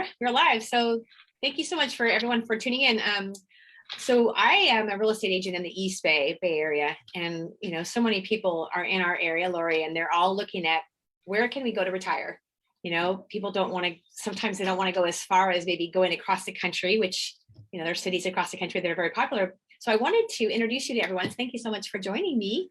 are. You're live. So thank you so much for everyone for tuning in. So I am a real estate agent in the East Bay Area. And, so many people are in our area, Lori, and they're all looking at where can we go to retire? People don't want to, sometimes they don't want to go as far as maybe going across the country, which, there's cities across the country that are very popular. So I wanted to introduce you to everyone. Thank you so much for joining me.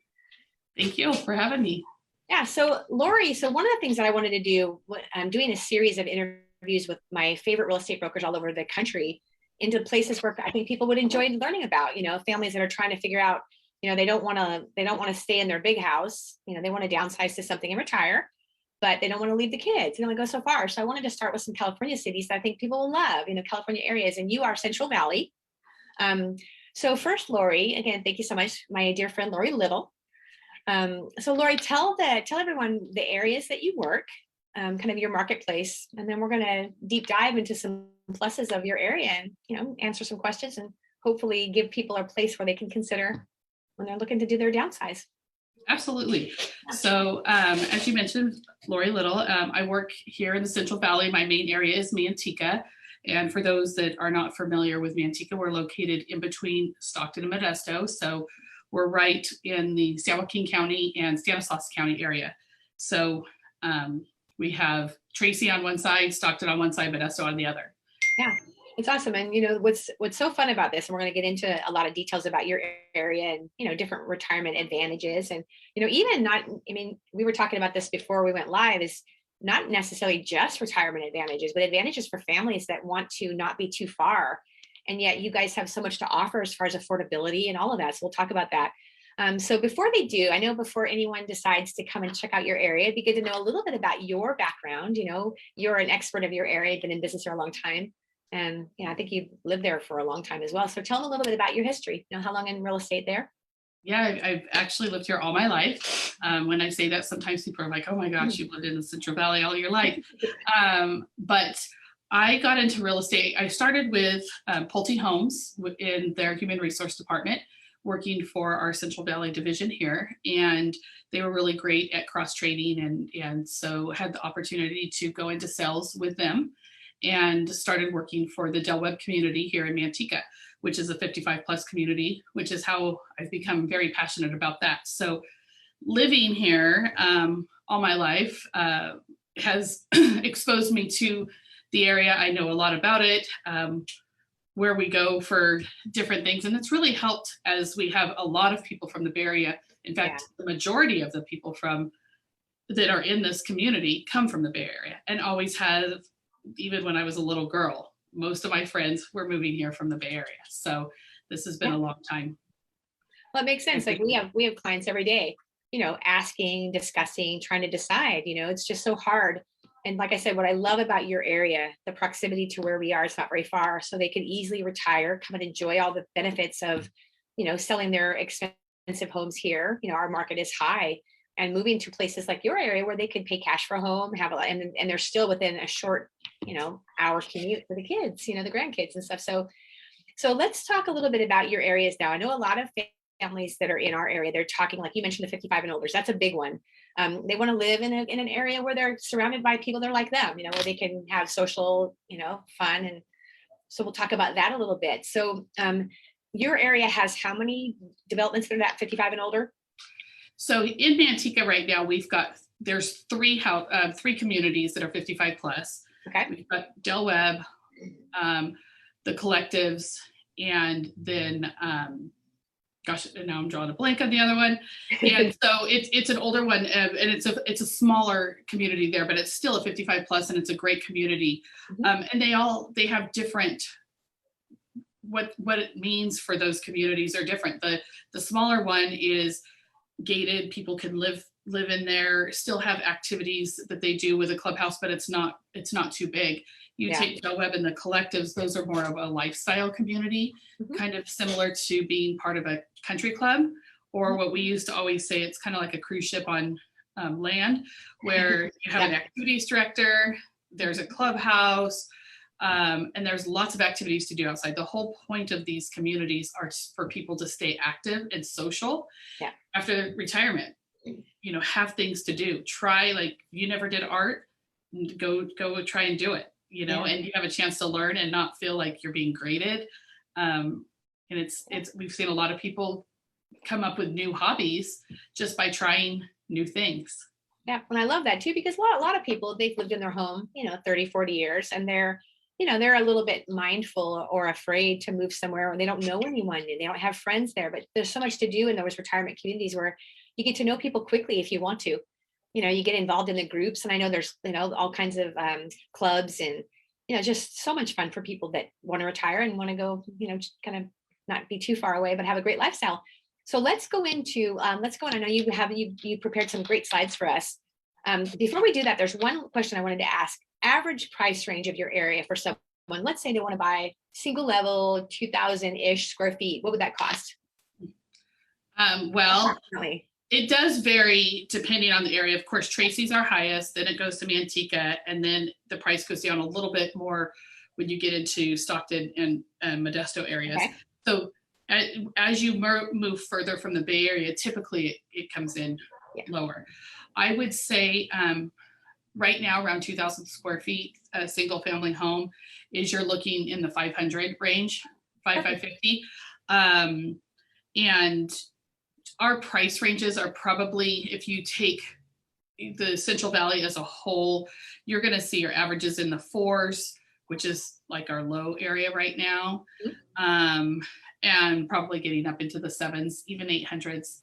Thank you for having me. Yeah. So Lori, one of the things that I wanted to do, I'm doing a series of interviews with my favorite real estate brokers all over the country into places where I think people would enjoy learning about, families that are trying to figure out, they don't want to stay in their big house. They want to downsize to something and retire, but they don't want to leave the kids. They only go so far. So I wanted to start with some California cities that I think people will love, California areas, and you are Central Valley. So first, Lori, again, thank you so much, my dear friend, Lori Little. So Lori, tell everyone the areas that you work, kind of your marketplace, and then we're going to deep dive into some pluses of your area and, answer some questions and hopefully give people a place where they can consider when they're looking to do their downsize. Absolutely. So as you mentioned, Lori Little, I work here in the Central Valley. My main area is Manteca. And for those that are not familiar with Manteca, we're located in between Stockton and Modesto. So we're right in the San Joaquin County and Stanislaus County area. So we have Tracy on one side, Stockton on one side, Modesto on the other. Yeah, it's awesome. And what's so fun about this, and we're going to get into a lot of details about your area and different retirement advantages, and even not. I mean, we were talking about this before we went live. Is not necessarily just retirement advantages, but advantages for families that want to not be too far. And yet you guys have so much to offer as far as affordability and all of that. So we'll talk about that. So before they do, I know before anyone decides to come and check out your area, it'd be good to know a little bit about your background. You're an expert of your area, been in business for a long time. And I think you've lived there for a long time as well. So tell them a little bit about your history. How long in real estate there? Yeah, I've actually lived here all my life. When I say that, sometimes people are like, oh my gosh, you've lived in the Central Valley all your life. But I got into real estate. I started with Pulte Homes in their human resource department, working for our Central Valley division here. And they were really great at cross training. And so had the opportunity to go into sales with them and started working for the Webb community here in Manteca, which is a 55 plus community, which is how I've become very passionate about that. So living here all my life has exposed me to the area. I know a lot about it, where we go for different things. And it's really helped as we have a lot of people from the Bay Area. In fact, the majority of the people that are in this community come from the Bay Area and always have, even when I was a little girl. Most of my friends were moving here from the Bay Area. So this has been a long time. Well, it makes sense. Like we have clients every day, asking, discussing, trying to decide, it's just so hard. And like I said, what I love about your area, the proximity to where we are, it's not very far. So they can easily retire, come and enjoy all the benefits of, selling their expensive homes here. Our market is high, and moving to places like your area where they could pay cash for a home, and they're still within a short, hour commute for the kids, the grandkids and stuff. So let's talk a little bit about your areas now. I know a lot of families that are in our area, they're talking, like you mentioned, the 55 and older. That's a big one. They want to live in an area where they're surrounded by people that are like them, where they can have social, fun. And so we'll talk about that a little bit. So your area has how many developments that are at 55 and older? So in Manteca right now, there's three communities that are 55 plus. Okay. We've got Webb, the collectives, and then gosh, now I'm drawing a blank on the other one. And so it's an older one, and it's a smaller community there, but it's still a 55 plus, and it's a great community. Mm-hmm. And they have different, what it means for those communities are different. The smaller one is gated. People can live in there, still have activities that they do with a clubhouse, but it's not too big. You take Del Webb and the collectives, those are more of a lifestyle community, mm-hmm. kind of similar to being part of a country club, or mm-hmm. what we used to always say, it's kind of like a cruise ship on land, where you have an activities director, there's a clubhouse, and there's lots of activities to do outside. The whole point of these communities are for people to stay active and social after retirement. Have things to do. Try, like, you never did art, go try and do it. you know, and you have a chance to learn and not feel like you're being graded. And we've seen a lot of people come up with new hobbies just by trying new things. Yeah. And I love that too, because a lot of people, they've lived in their home, 30, 40 years, and they're a little bit mindful or afraid to move somewhere when they don't know anyone and they don't have friends there. But there's so much to do in those retirement communities where you get to know people quickly if you want to. You get involved in the groups, and I know there's, all kinds of clubs and, just so much fun for people that want to retire and want to go, just kind of not be too far away, but have a great lifestyle. So let's go into, I know you prepared some great slides for us. Before we do that, there's one question I wanted to ask. Average price range of your area for someone, let's say they want to buy single level, 2,000-ish square feet. What would that cost? Well, it does vary depending on the area. Of course, Tracy's our highest, then it goes to Manteca, and then the price goes down a little bit more when you get into Stockton and Modesto areas. Okay. So as you move further from the Bay Area, typically it comes in lower. I would say right now around 2,000 square feet, a single family home is you're looking in the 500 range, 550. And our price ranges are probably, if you take the Central Valley as a whole, you're going to see your averages in the 4s, which is like our low area right now. And probably getting up into the 7s, even 800s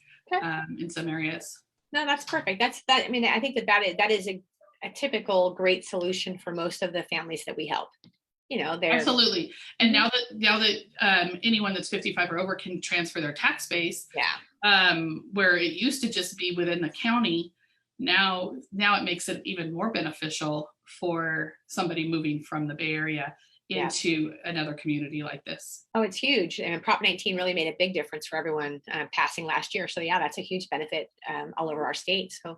in some areas. No, that's perfect. I mean, I think that is a typical great solution for most of the families that we help. They're absolutely. And now that anyone that's 55 or over can transfer their tax base, where it used to just be within the county, now it makes it even more beneficial for somebody moving from the Bay Area into another community like this. Oh, it's huge. And Prop 19 really made a big difference for everyone passing last year. So that's a huge benefit all over our state. So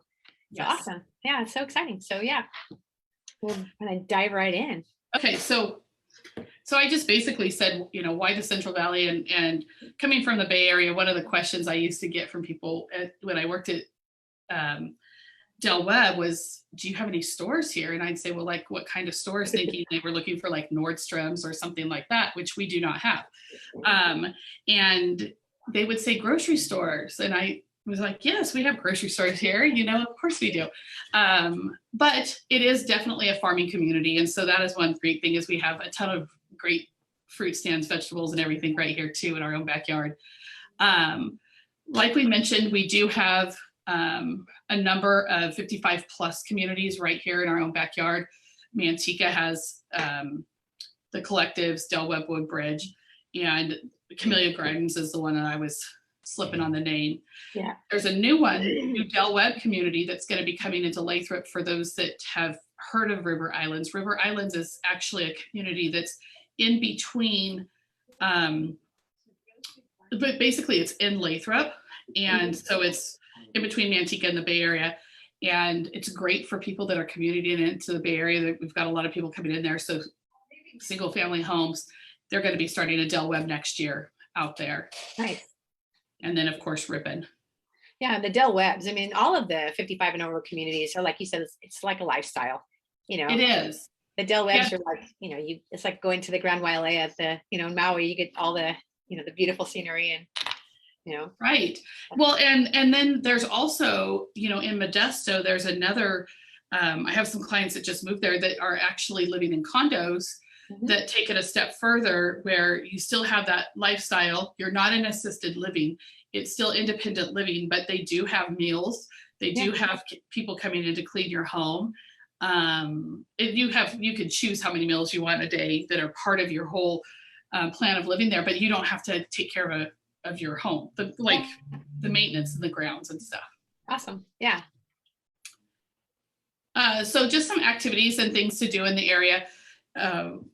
awesome. Yeah, it's so exciting. So we're gonna dive right in. Okay, so I just basically said, why the Central Valley, and coming from the Bay Area, one of the questions I used to get from people when I worked at Webb was, do you have any stores here? And I'd say, well, like what kind of stores? Thinking they were looking for like Nordstrom's or something like that, which we do not have. And they would say grocery stores. And I was like, yes, we have grocery stores here. Of course we do. But it is definitely a farming community. And so that is one great thing is we have a ton of great fruit stands, vegetables, and everything right here too in our own backyard. Like we mentioned, we do have a number of 55 plus communities right here in our own backyard. Manteca has the collectives, Del Webb Woodbridge, and Camellia Gardens is the one that I was slipping on the name. Yeah. There's a new Del Webb community that's going to be coming into Lathrop for those that have heard of River Islands. River Islands is actually a community that's in between, but basically it's in Lathrop. And so it's in between Manteca and the Bay Area. And it's great for people that are commuting into the Bay Area. We've got a lot of people coming in there. So single family homes, they're going to be starting a Del Webb next year out there. Nice. And then of course, Ripon. Yeah, the Del Webbs. I mean, all of the 55 and over communities are, like you said, it's like a lifestyle. It is. The Del Webbs are like, it's like going to the Grand Wailea at the, in Maui. You get all the, the beautiful scenery and, Right. Well, and then there's also, in Modesto, there's another. I have some clients that just moved there that are actually living in condos that take it a step further, where you still have that lifestyle. You're not in assisted living. It's still independent living, but they do have meals. They do have people coming in to clean your home. You can choose how many meals you want a day that are part of your whole plan of living there, but you don't have to take care of your home, the maintenance and the grounds and stuff. Awesome. Yeah. So just some activities and things to do in the area. The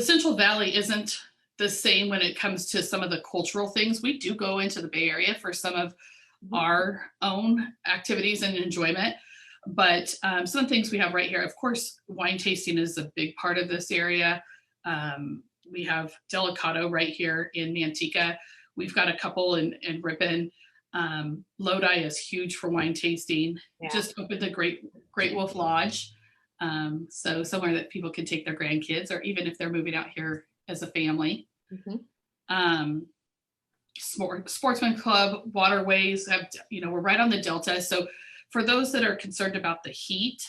Central Valley isn't the same when it comes to some of the cultural things. We do go into the Bay Area for some of our own activities and enjoyment, but some things we have right here, of course, wine tasting is a big part of this area. We have Delicado right here in Manteca. We've got a couple in Ripon. Lodi is huge for wine tasting. Yeah. Just opened the Great Wolf Lodge. So somewhere that people can take their grandkids, or even if they're moving out here as a family. Um, Sportsman Club, waterways have, we're right on the Delta. So for those that are concerned about the heat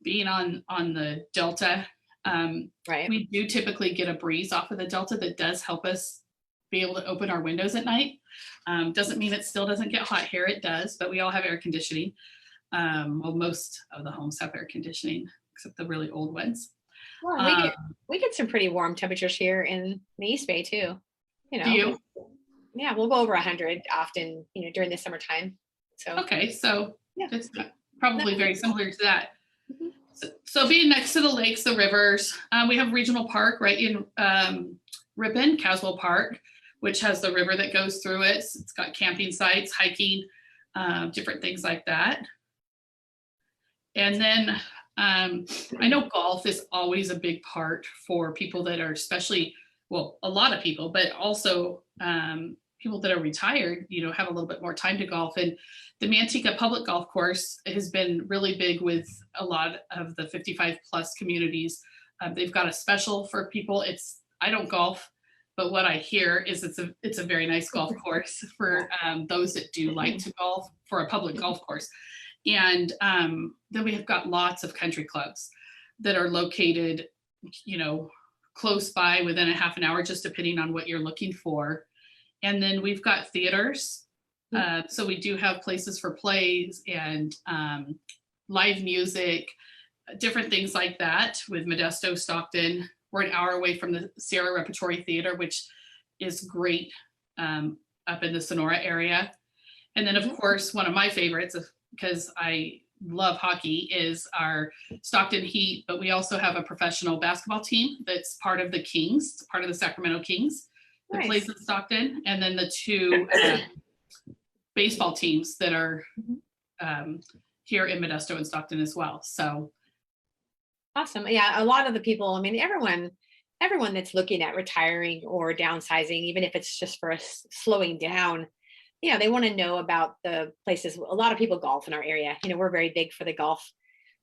being on the Delta, Right. we do typically get a breeze off of the Delta that does help us be able to open our windows at night. Doesn't mean it still doesn't get hot here. It does, but we all have air conditioning. Well, most of the homes have air conditioning, except the really old ones. Well, we get some pretty warm temperatures here in the East Bay too. Do you? Yeah, we'll go over 100 often, during the summertime. So okay, so yeah, it's probably very similar to that. Mm-hmm. So being next to the lakes, the rivers, we have regional park right in Ripon, Caswell Park, which has the river that goes through it. It's got camping sites, hiking, different things like that. And then I know golf is always a big part for people that are especially, well, a lot of people, but also people that are retired, have a little bit more time to golf. And the Manteca public golf course has been really big with a lot of the 55 plus communities. They've got a special for people. I don't golf, but what I hear is it's a very nice golf course for those that do like to golf, for a public golf course. And then we have got lots of country clubs that are located, close by, within a half an hour, just depending on what you're looking for. And then we've got theaters. So we do have places for plays and live music, different things like that with Modesto, Stockton. We're an hour away from the Sierra Repertory Theater, which is great up in the Sonora area. And then, of course, one of my favorites, because I love hockey, is our Stockton Heat, but we also have a professional basketball team that's part of the Kings, part of the Sacramento Kings that plays in Stockton, and then the two baseball teams that are here in Modesto and Stockton as well. So awesome. Yeah, a lot of the people, everyone that's looking at retiring or downsizing, even if it's just for slowing down, they want to know about the places. A lot of people golf in our area. We're very big for the golf.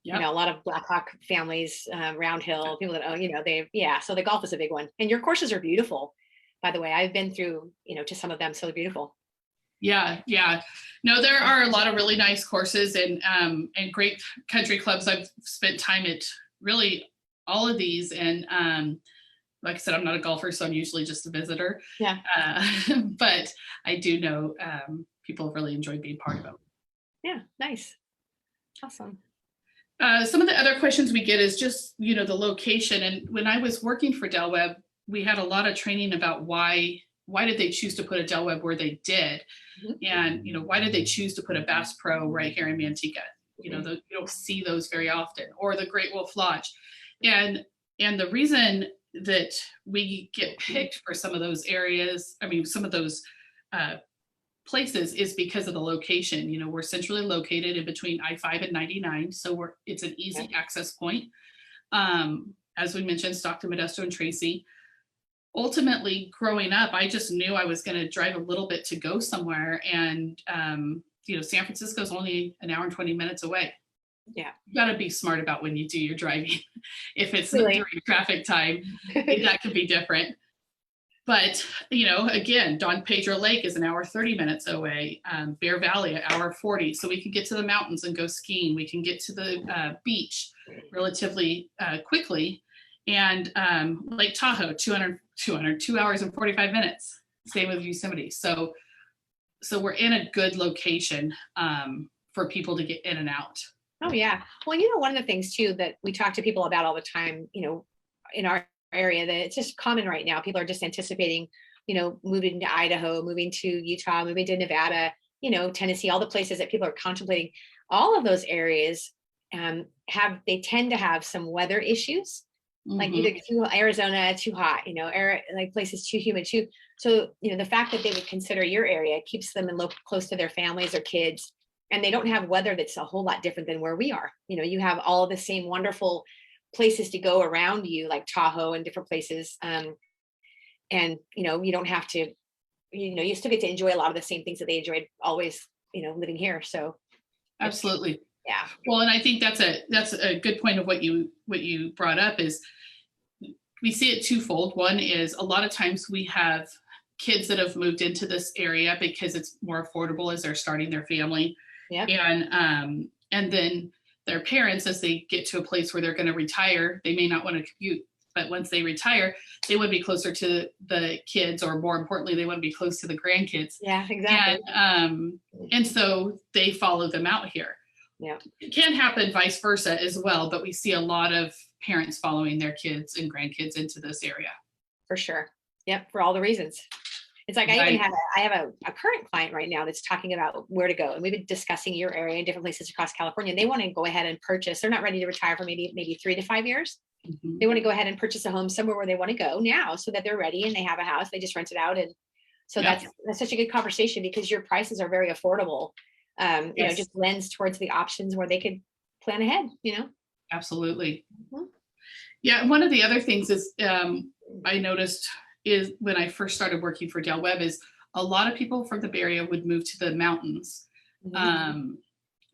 Yep. A lot of Blackhawk families, Round Hill, people that, so the golf is a big one. And your courses are beautiful, by the way. I've been through, to some of them, so they're beautiful. Yeah. No, there are a lot of really nice courses and great country clubs. I've spent time at really all of these. And like I said, I'm not a golfer, so I'm usually just a visitor. Yeah. But I do know people have really enjoyed being part of them. Yeah, nice. Awesome. Some of the other questions we get is just, the location. And when I was working for Del Webb, we had a lot of training about why did they choose to put a Del Webb where they did? And, why did they choose to put a Bass Pro right here in Manteca? You don't see those very often, or the Great Wolf Lodge. And the reason that we get picked for some of those areas, some of those places, is because of the location. We're centrally located in between I-5 and 99. So it's an easy access point. As we mentioned, Stockton, Modesto, and Tracy. Ultimately, growing up, I just knew I was going to drive a little bit to go somewhere. And, San Francisco is only an hour and 20 minutes away. Yeah. You got to be smart about when you do your driving. If it's during traffic time, that could be different. But, again, Don Pedro Lake is an hour 30 minutes away. Bear Valley, an hour 40. So we can get to the mountains and go skiing. We can get to the beach relatively quickly. And Lake Tahoe, 2 hours and 45 minutes. Same with Yosemite. So we're in a good location for people to get in and out. Oh, yeah. Well, one of the things too that we talk to people about all the time, in our area, that it's just common right now. People are just anticipating, moving to Idaho, moving to Utah, moving to Nevada, Tennessee, all the places that people are contemplating. All of those areas they tend to have some weather issues, like either Arizona too hot, like places too humid too. So, the fact that they would consider your area keeps them close to their families or kids. And they don't have weather that's a whole lot different than where we are. You have all of the same wonderful places to go around you, like Tahoe and different places. And, you don't have to, you still get to enjoy a lot of the same things that they enjoyed always, living here. So absolutely. Yeah. Well, and I think that's a good point of what you brought up is we see it twofold. One is a lot of times we have kids that have moved into this area because it's more affordable as they're starting their family. Yeah. And then their parents, as they get to a place where they're going to retire, they may not want to commute, but once they retire, they want to be closer to the kids, or more importantly, they want to be close to the grandkids. Yeah, exactly. And so they follow them out here. Yeah. It can happen vice versa as well, but we see a lot of parents following their kids and grandkids into this area. For sure. Yep. For all the reasons. It's like I have a current client right now that's talking about where to go. And we've been discussing your area in different places across California. They want to go ahead and purchase. They're not ready to retire for maybe 3 to 5 years. Mm-hmm. They want to go ahead and purchase a home somewhere where they want to go now so that they're ready and they have a house. They just rent it out. And so that's such a good conversation because your prices are very affordable. You know, just lends towards the options where they could plan ahead, you know? Absolutely. Mm-hmm. Yeah. One of the other things is I noticed is when I first started working for Webb is a lot of people from the Bay Area would move to the mountains. Mm-hmm.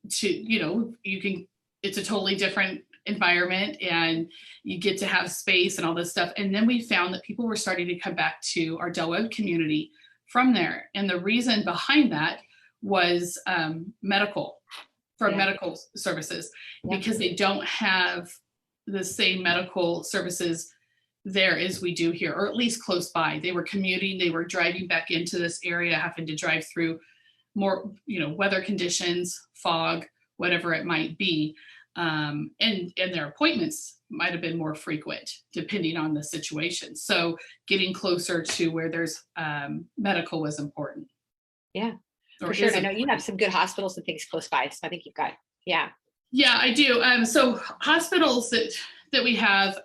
It's a totally different environment and you get to have space and all this stuff. And then we found that people were starting to come back to our Webb community from there. And the reason behind that was medical services, because they don't have the same medical services there as we do here, or at least close by. They were commuting, they were driving back into this area, having to drive through more, weather conditions, fog, whatever it might be. And their appointments might have been more frequent depending on the situation. So getting closer to where there's medical was important. Yeah, for sure. I know you have some good hospitals and things close by. So I think you've got, Yeah, I do. So hospitals that we have,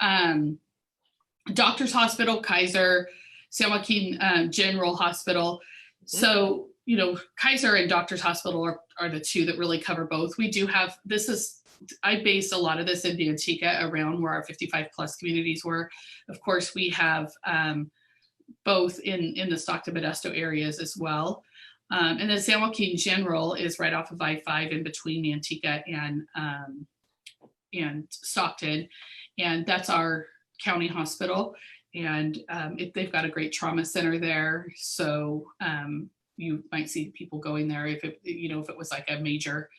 Doctors Hospital, Kaiser, San Joaquin General Hospital. Mm-hmm. So, Kaiser and Doctors Hospital are the two that really cover both. We do have, I based a lot of this in Manteca around where our 55 plus communities were. Of course, we have both in the Stockton Modesto areas as well. And then San Joaquin General is right off of I-5 in between Manteca and Stockton. And that's our county hospital. And they've got a great trauma center there. So you might see people going there if it was like a major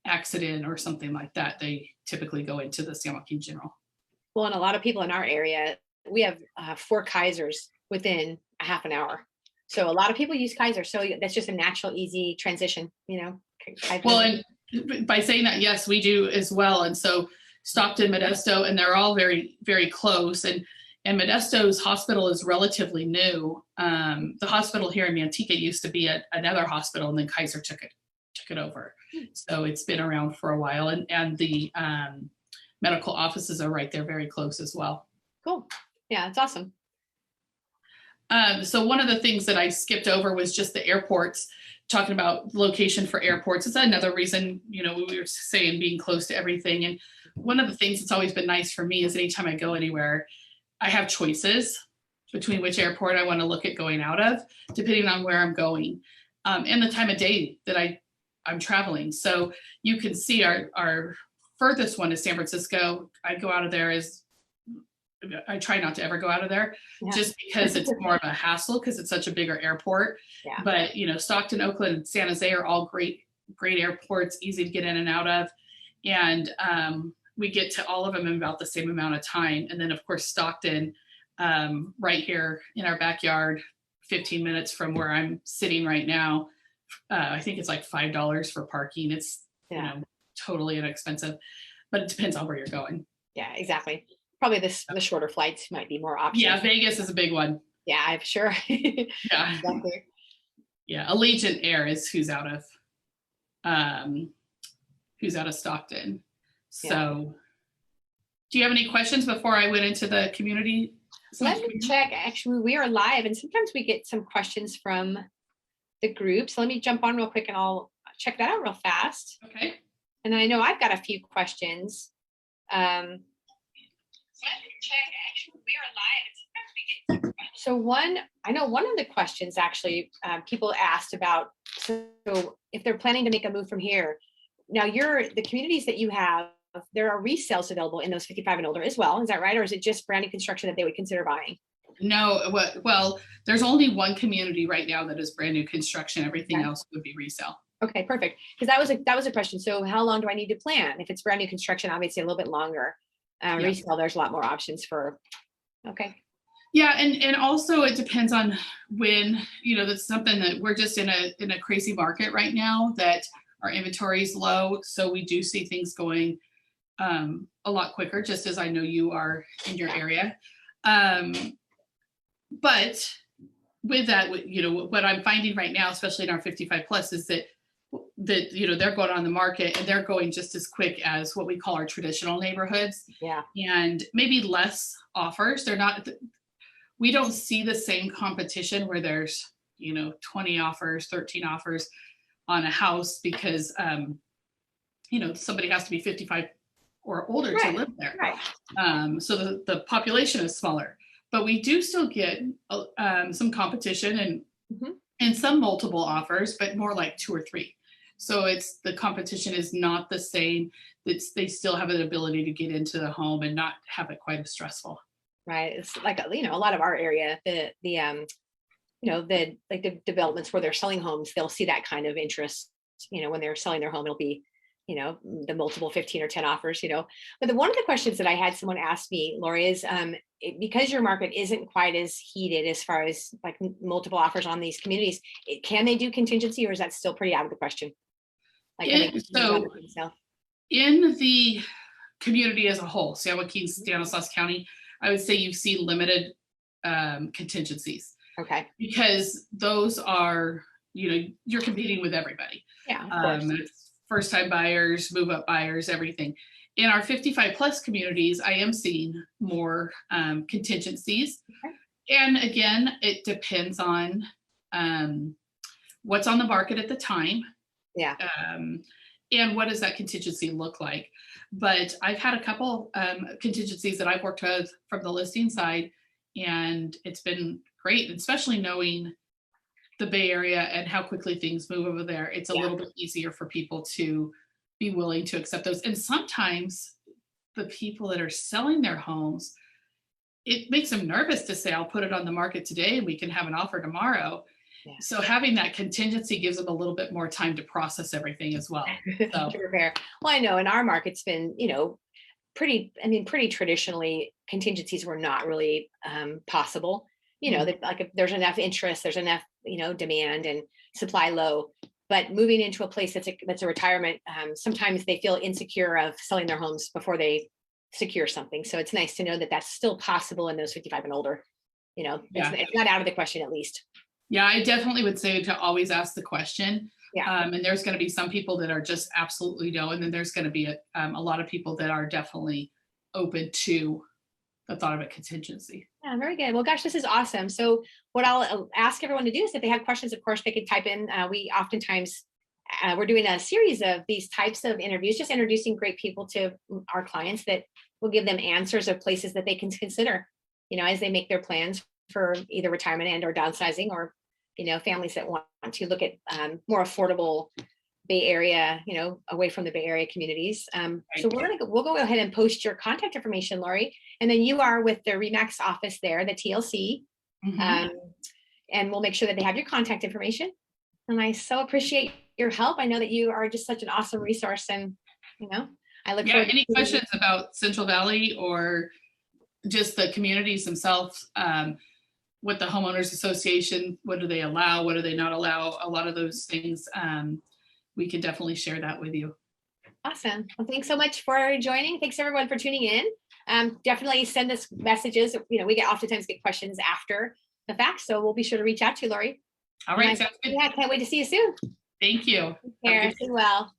accident or something like that, they typically go into the San Joaquin General. Well, and a lot of people in our area, we have 4 Kaisers within a half an hour. So a lot of people use Kaiser. So that's just a natural, easy transition, Well, and by saying that, yes, we do as well. And so Stockton, Modesto, and they're all very, very close. And Modesto's hospital is relatively new. The hospital here in Manteca used to be another hospital, and then Kaiser took it over. So it's been around for a while, and the medical offices are right there, very close as well. Cool. Yeah, it's awesome. So one of the things that I skipped over was just the airports, talking about location for airports. It's another reason, we were saying being close to everything. And one of the things that's always been nice for me is anytime I go anywhere, I have choices between which airport I want to look at going out of, depending on where I'm going and the time of day that I'm traveling. So you can see our furthest one is San Francisco. I go out of there I try not to ever go out of there just because it's more of a hassle because it's such a bigger airport. Yeah. But, Stockton, Oakland, and San Jose are all great airports, easy to get in and out of. And we get to all of them in about the same amount of time. And then, of course, Stockton, right here in our backyard, 15 minutes from where I'm sitting right now. I think it's like $5 for parking. It's, totally inexpensive, but it depends on where you're going. Yeah, exactly. Probably the shorter flights might be more options. Yeah, Vegas is a big one. Yeah, I'm sure. Yeah. Exactly. Yeah, Allegiant Air is who's out of Stockton. So do you have any questions before I went into the community? Let me check. Actually, we are live and sometimes we get some questions from the group. So let me jump on real quick and I'll check that out real fast. Okay. And then I know I've got a few questions. So one of the questions actually people asked about, so if they're planning to make a move from here, now the communities that you have, there are resales available in those 55 and older as well. Is that right? Or is it just brand new construction that they would consider buying? No, well, there's only one community right now that is brand new construction. Everything else would be resale. Okay, perfect. Because that was a question. So how long do I need to plan? If it's brand new construction, obviously a little bit longer. Resale, there's a lot more options for. Okay. Yeah, and also it depends on when, that's something that we're just in a crazy market right now, that our inventory is low. So we do see things going a lot quicker, just as I know you are in your area. But with that, what I'm finding right now, especially in our 55 plus, is that they're going on the market and they're going just as quick as what we call our traditional neighborhoods. Yeah. And maybe less offers. We don't see the same competition where there's, 20 offers, 13 offers on a house because, somebody has to be 55 or older to live there. Right. So the population is smaller, but we do still get some competition and some multiple offers, but more like 2 or 3. So the competition is not the same. They still have an ability to get into the home and not have it quite as stressful. Right. It's like, a lot of our area, the developments where they're selling homes, they'll see that kind of interest, when they're selling their home, it'll be, the multiple 15 or 10 offers, but one of the questions that I had someone ask me, Lori, is because your market isn't quite as heated as far as like multiple offers on these communities, can they do contingency, or is that still pretty out of the question? So in the community as a whole, San Joaquin, Stanislaus County, I would say you see limited contingencies. Okay. Because those are, you're competing with everybody. Yeah. First time buyers, move up buyers, everything. In our 55 plus communities, I am seeing more contingencies. Okay. And again, it depends on what's on the market at the time. Yeah. And what does that contingency look like? But I've had a couple contingencies that I've worked with from the listing side, and it's been great, especially knowing the Bay Area and how quickly things move over there. It's a little bit easier for people to be willing to accept those. And sometimes the people that are selling their homes, it makes them nervous to say, I'll put it on the market today and we can have an offer tomorrow. Yeah. So having that contingency gives them a little bit more time to process everything as well. So. To prepare. Well, I know in our market's been, pretty traditionally contingencies were not really possible. That like if there's enough interest, there's enough, demand and supply low. But moving into a place that's a retirement, sometimes they feel insecure of selling their homes before they secure something. So it's nice to know that that's still possible in those 55 and older. It's not out of the question, at least. Yeah, I definitely would say to always ask the question. Yeah. And there's going to be some people that are just absolutely no. And then there's going to be a lot of people that are definitely open to the thought of a contingency. Yeah, very good. Well, gosh, this is awesome. So what I'll ask everyone to do is if they have questions, of course, they could type in. We oftentimes, we're doing a series of these types of interviews, just introducing great people to our clients that will give them answers of places that they can consider, as they make their plans for either retirement and or downsizing, or, families that want to look at more affordable Bay Area, away from the Bay Area communities. So we'll go ahead and post your contact information, Lori, and then you are with the RE/MAX office there, the TLC, and we'll make sure that they have your contact information. And I so appreciate your help. I know that you are just such an awesome resource, and I look forward. Any questions about Central Valley or just the communities themselves? What the homeowners association, what do they allow? What do they not allow? A lot of those things. We can definitely share that with you. Awesome. Well, thanks so much for joining. Thanks everyone for tuning in. Definitely send us messages. We oftentimes get questions after the fact, so we'll be sure to reach out to you, Lori. All right. Sounds good. Yeah, can't wait to see you soon. Thank you. Take care. Stay well.